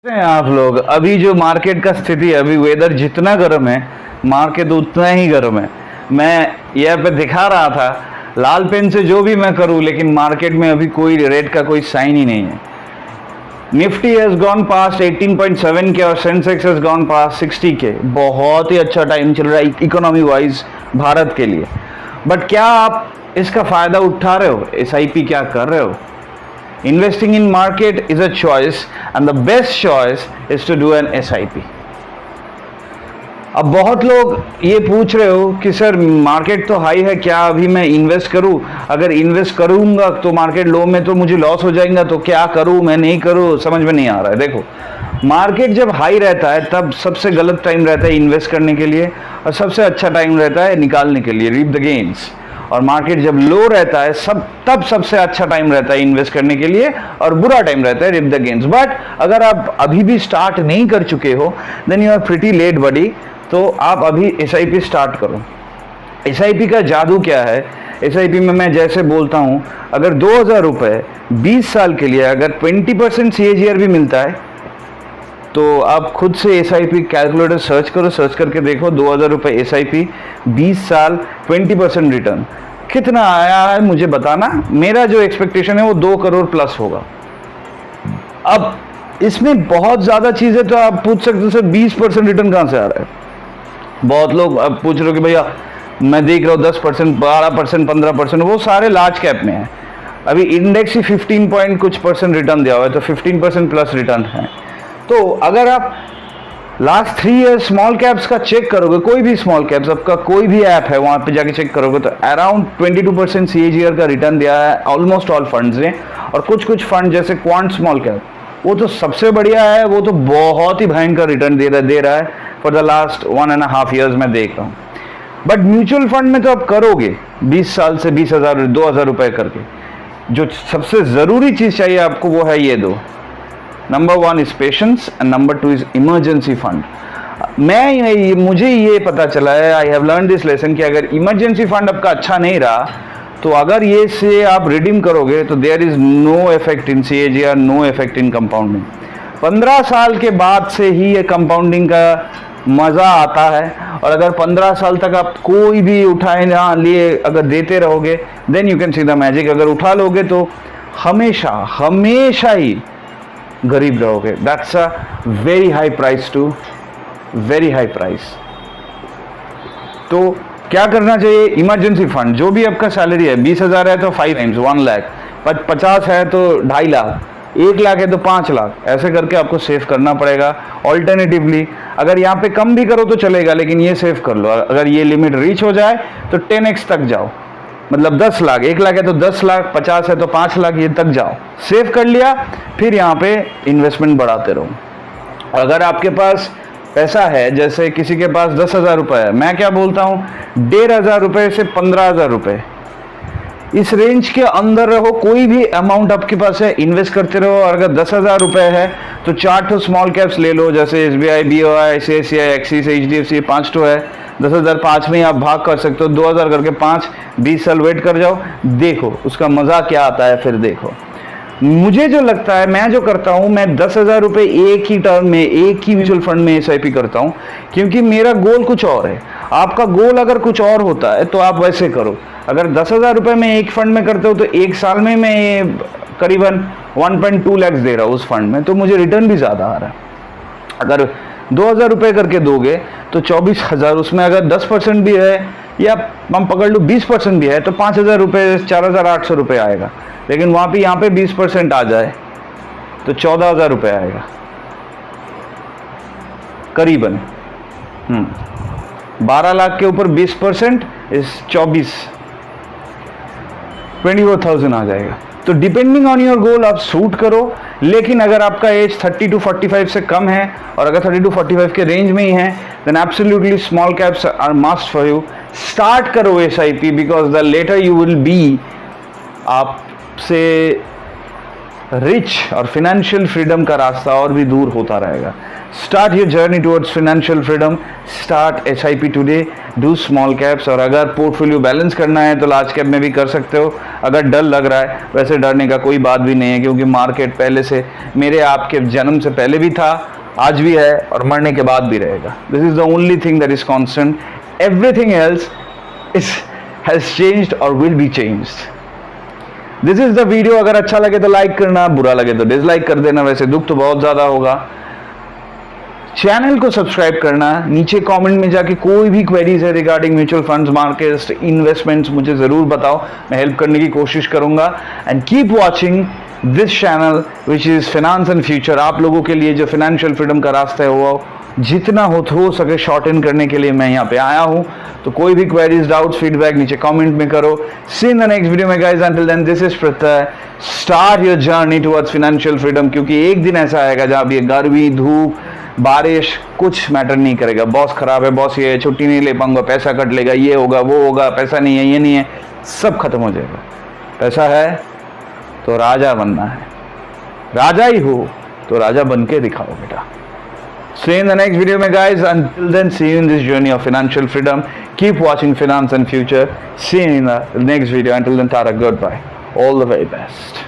हैं आप लोग। अभी जो मार्केट का स्थिति है, अभी वेदर जितना गर्म है मार्केट उतना ही गर्म है। मैं यह पे दिखा रहा था लाल पेन से जो भी मैं करूं, लेकिन मार्केट में अभी कोई रेट का कोई साइन ही नहीं है। निफ्टी हैज गॉन पास्ट 18.7 के और सेंसेक्स हैज गॉन पास्ट 60 के। बहुत ही अच्छा टाइम चल रहा है इकोनॉमी वाइज भारत के लिए। बट क्या आप इसका फायदा उठा रहे हो? एसआईपी क्या कर रहे हो? Investing in market is a choice and the best choice is to do an SIP. अब बहुत लोग ये पूछ रहे हो कि सर मार्केट तो हाई है, क्या अभी मैं इन्वेस्ट करूं? अगर इन्वेस्ट करूंगा तो मार्केट लो में तो मुझे लॉस हो जाएगा, तो क्या करूं मैं नहीं करूं, समझ में नहीं आ रहा है। देखो, मार्केट जब हाई रहता है तब सबसे गलत टाइम रहता है इन्वेस्ट करने के लिए, और सबसे अच्छा टाइम रहता है निकालने के लिए, रीप द गेन्स। और मार्केट जब लो रहता है तब सबसे अच्छा टाइम रहता है इन्वेस्ट करने के लिए, और बुरा टाइम रहता है रिप द गेन्स। बट अगर आप अभी भी स्टार्ट नहीं कर चुके हो then you are pretty late buddy, तो आप अभी एसआईपी स्टार्ट करो। एसआईपी का जादू क्या है? एसआईपी में मैं जैसे बोलता हूँ, अगर 2000 रुपये 20 साल के लिए अगर 20% CAGR भी मिलता है तो आप खुद से एसआईपी कैलकुलेटर सर्च करो, सर्च करके देखो 2000 रुपये एसआईपी 20 साल 20% रिटर्न कितना आया है मुझे बताना। मेरा जो एक्सपेक्टेशन है वो 2 करोड़ प्लस होगा। अब इसमें बहुत ज़्यादा चीज़ें तो आप पूछ सकते हो सर 20% रिटर्न कहाँ से आ रहा है? बहुत लोग अब पूछ रहे हो कि भैया मैं देख रहा हूँ 10%, 12%, 15%, वो सारे लार्ज कैप में है। अभी इंडेक्स ही 15 पॉइंट कुछ परसेंट रिटर्न दिया हुआ है, तो 15% प्लस रिटर्न है। तो अगर आप लास्ट 3 ईयर्स स्मॉल कैप्स का चेक करोगे, कोई भी स्मॉल कैप्स आपका कोई भी ऐप है वहाँ पे जाके चेक करोगे, तो अराउंड 22% CAGR का रिटर्न दिया है ऑलमोस्ट ऑल फंड्स ने। और कुछ फंड जैसे क्वांट स्मॉल कैप, वो तो सबसे बढ़िया है, वो तो बहुत ही भयंकर रिटर्न दे रहा है फॉर द लास्ट 1.5 ईयर्स मैं देख रहा हूँ। बट म्यूचुअल फंड में तो आप करोगे 20 साल से 20,000 2,000 रुपये करके। जो सबसे ज़रूरी चीज़ चाहिए आपको वो है ये दो। Number 1 is patience and number 2 is emergency fund. मुझे ये पता चला है, I have learn this lesson, कि अगर इमरजेंसी फंड आपका अच्छा नहीं रहा तो अगर ये से आप रिडीम करोगे तो there is no effect in CAGR, no effect in compounding. 15 साल के बाद से ही ये कंपाउंडिंग का मज़ा आता है। और अगर 15 साल तक आप कोई भी उठाए ना लिए अगर देते रहोगे then you can see the magic. अगर उठा लोगे तो हमेशा ही गरीब रहोगे। That's a very high price to very high price. तो क्या करना चाहिए? इमरजेंसी फंड, जो भी आपका सैलरी है, 20,000 है तो 5 टाइम्स 1 लाख, 50 है तो 2.5 लाख, 1 लाख है तो 5 लाख, ऐसे करके आपको सेव करना पड़ेगा। ऑल्टरनेटिवली अगर यहाँ पे कम भी करो तो चलेगा, लेकिन ये सेव कर लो। अगर ये लिमिट रीच हो जाए तो 10x तक जाओ, मतलब 10 लाख, 1 लाख है तो 10 लाख, 50 है तो 5 लाख, ये तक जाओ। सेव कर लिया, फिर यहाँ पे इन्वेस्टमेंट बढ़ाते रहो। अगर आपके पास पैसा है, जैसे किसी के पास 10,000 रुपये है, मैं क्या बोलता हूँ 1,500 रुपये से 15,000 रुपये, इस रेंज के अंदर रहो। कोई भी अमाउंट आपके पास है इन्वेस्ट करते रहो। और अगर 10,000 रुपये है तो 4 स्मॉल कैप्स ले लो, जैसे SBI, BOI, ICICI, axis, HDFC, 5 है। 10,000 5 में आप भाग कर सकते हो, 2,000 करके 5, 20 साल वेट कर जाओ, देखो उसका मज़ा क्या आता है, फिर देखो। मुझे जो लगता है, मैं जो करता हूँ, मैं 10,000 रुपये एक ही टर्म में, एक ही म्यूचुअल फंड में SIP करता हूँ, क्योंकि मेरा गोल कुछ और है। आपका गोल अगर कुछ और होता है तो आप वैसे करो। अगर 10,000 रुपये में एक फंड में करते हो तो एक साल में मैं करीबन 1.2 लाख दे रहा हूँ उस फंड में, तो मुझे रिटर्न भी ज़्यादा आ रहा है। अगर 2,000 रुपये करके दोगे तो 24,000, उसमें अगर 10% भी है, या हम पकड़ लो 20% भी है, तो 5,000 रुपये 4,800 रुपये आएगा। लेकिन वहाँ पे यहाँ पे 20% आ जाए तो 14,000 रुपये आएगा करीबन। 12 लाख के ऊपर 20% इस 24,000 आ जाएगा। तो डिपेंडिंग ऑन योर गोल आप सूट करो। लेकिन अगर आपका एज 30 to 45 से कम है, और अगर 30 to 45 के रेंज में ही है, then absolutely small caps are must for you. Start करो SIP, because the later you will be, आपसे रिच और फिनेंशियल फ्रीडम का रास्ता और भी दूर होता रहेगा। Start your journey towards financial freedom, start SIP today, do small caps. और अगर पोर्टफोलियो बैलेंस करना है तो लार्ज कैप में भी कर सकते हो। अगर डर लग रहा है, वैसे डरने का कोई बात भी नहीं है, क्योंकि मार्केट पहले से, मेरे आपके जन्म से पहले भी था, आज भी है और मरने के बाद भी रहेगा। This is the only thing that is constant, everything else is has changed और will be changed. This is the video. अगर अच्छा लगे तो लाइक करना, बुरा लगे तो डिसलाइक कर देना, वैसे दुख तो बहुत ज्यादा होगा। चैनल को सब्सक्राइब करना, नीचे कमेंट में जाके कोई भी क्वेरीज है regarding mutual funds, markets, investments, मुझे जरूर बताओ, मैं हेल्प करने की कोशिश करूंगा। And keep watching this channel which is finance and future. आप लोगों के लिए जो फाइनेंशियल फ्रीडम का रास्ता है वो जितना हो सके शॉर्टन करने के लिए मैं यहाँ पे आया हूँ। तो कोई भी क्वेरीज, डाउट्स, फीडबैक नीचे कमेंट में करो। See in the next video में guys, until then this is Pratyay. Start your journey towards financial freedom, क्योंकि एक दिन ऐसा आएगा जहाँ ये गर्मी, धूप, बारिश कुछ मैटर नहीं करेगा। बॉस खराब है, बॉस ये है, छुट्टी नहीं ले पाऊंगा, पैसा कट लेगा, ये होगा, वो होगा, पैसा नहीं है, ये नहीं है, सब खत्म हो जाएगा। पैसा है तो राजा बनना है, राजा ही हो तो राजा बन के दिखाओ बेटा। See you in the next video में guys. Until then, see you in this journey of financial freedom. Keep watching Finance and Future. See you in the next video. Until then, Tara, goodbye. All the very best.